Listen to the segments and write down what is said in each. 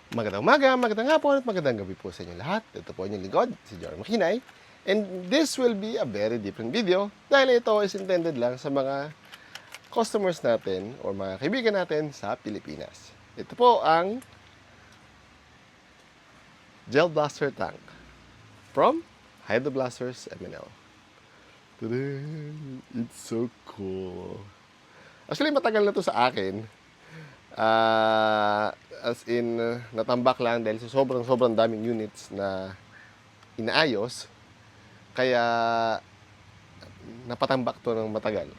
Magandang umaga, magandang hapon, at magandang gabi po sa inyo lahat. Ito po inyong lingkod, si Jory Makinay. And this will be a very different video dahil ito is intended lang sa mga customers natin o mga kaibigan natin sa Pilipinas. Ito po ang Gel Blaster Tank from Hydro Blasters MNL. It's so cool. Actually, matagal na to sa akin. As in, natambak lang dahil sa sobrang daming units na inaayos. Kaya, napatambak to ng matagal.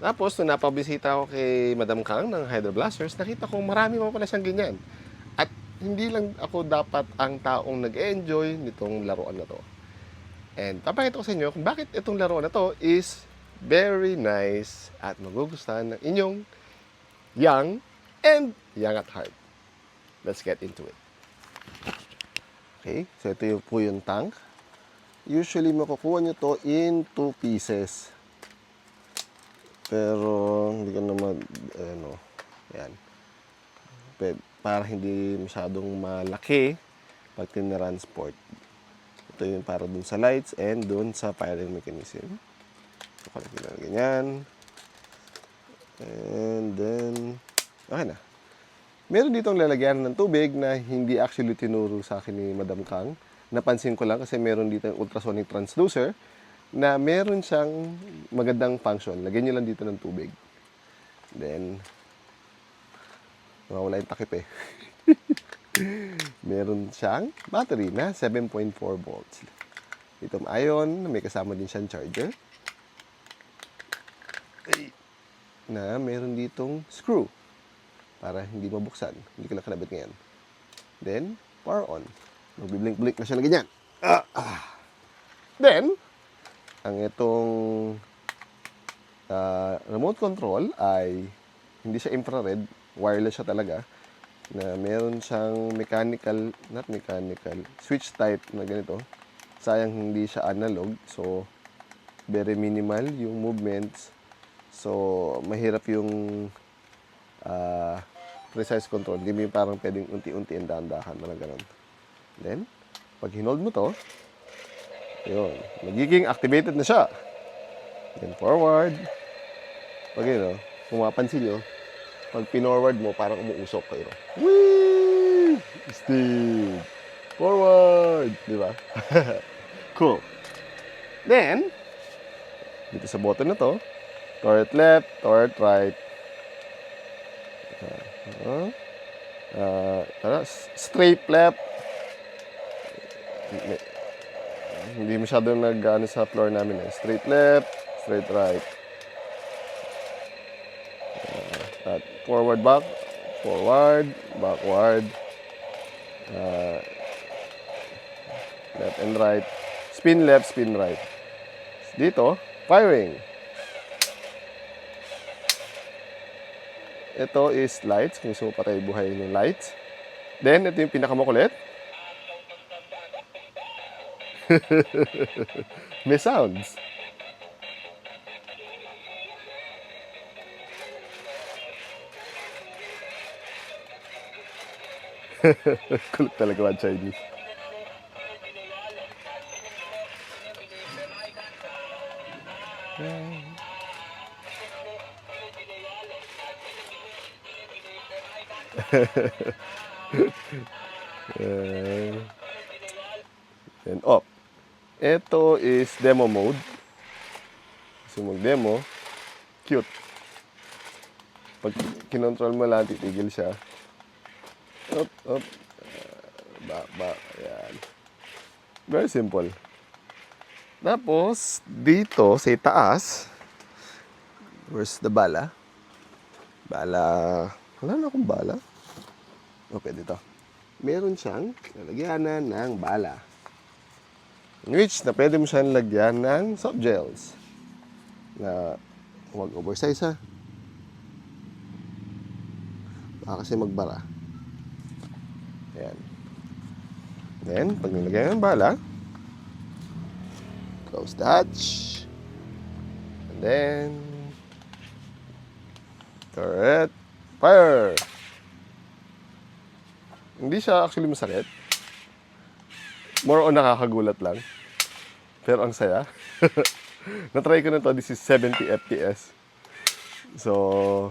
Tapos, nung napabisita ako kay Madam Kang ng Hydro Blasters, nakita ko marami pa pala siyang ganyan. At hindi lang ako dapat ang taong nag-enjoy nitong laruan na to. And papakita ko sa inyo kung bakit itong laruan na to is very nice at magugustuhan ng inyong young and young at heart. Let's get into it. Okay, so ito po yung tank. Usually makukuha nyo to in 2 pieces. Pero hindi ko naman, yan. Para hindi masyadong malaki pag tinransport. Ito yung para dun sa lights and dun sa firing mechanism. So, kalagyan na ganyan. And then, okay na. Meron ditong lalagyan ng tubig na hindi actually tinuro sa akin ni Madam Kang. Napansin ko lang kasi meron dito yung ultrasonic transducer na meron siyang magandang function. Lagyan nyo lang dito ng tubig. Then, mawala yung takip eh. Meron siyang battery na 7.4 volts. Lithium ion, may kasama din siyang charger. Na meron ditong screw para hindi mabuksan. Hindi ko lang kalabit ngayon. Then, power on. Magbiblink-blink na siya na ganyan. Then, ang itong remote control ay hindi siya infrared, wireless siya talaga, na meron siyang switch type na ganito. Sayang hindi siya analog, so very minimal yung movements. So, mahirap yung precise control. Hindi mo yung parang pwedeng unti-unti ang dahan-dahan, mga ganun. Then, pag hinold mo to, yun, magiging activated na siya. Then, forward. Pag yun, kung mapansin nyo, pag pinorward mo, parang umuusok kayo. Whee! Steam! Forward! Di ba? Cool. Then, dito sa button na to, turret left, turret right. Straight left. Hindi masyadong nag-ano sa floor namin eh. Straight left, straight right. Forward, back, forward, backward. Left and right. Spin left, spin right. Dito, firing. Ito is lights, kung gusto mo patay buhayin yung lights. Then, ito yung pinakamakulit. May sounds. Kulit talaga mga Chinese. And off. Ito is demo mode. Gusto mag-demo, cute. Pag kinontrol mo lang, titigil siya. Up, up. Back. Ayan. Very simple. Tapos, dito sa itaas, where's the bala? Wala na akong bala. Okay, dito. Meron siyang lalagyanan ng bala. In which, na pwede mo siyang lagyan ng soft gels. Na huwag oversize ha. Baka kasi magbara. Ayan. Then, pag nilagyan ng bala, close the hatch. And then, turret, fire! Hindi siya actually masakit. More on nakakagulat lang. Pero ang saya. Na-try ko na to. This is 70 FPS. So,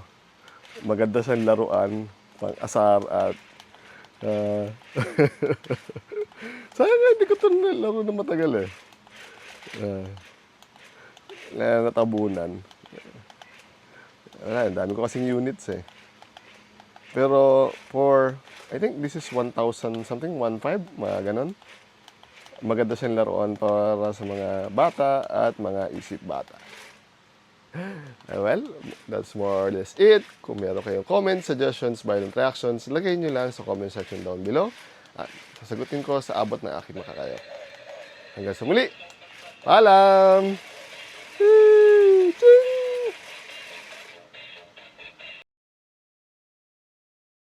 maganda siyang laruan, pang-asar at sayang nga, hindi ko ito nalaro na matagal eh. Natabunan. Ang dami ko kasing units eh. Pero I think this is 1,000 something, 1,500, mga ganon. Maganda siyang laruan para sa mga bata at mga isip bata. Well, that's more or less it. Kung meron kayong comments, suggestions, violent reactions, lagay nyo lang sa comment section down below. At sasagutin ko sa abot ng aking makakaya. Hanggang sa muli. Paalam!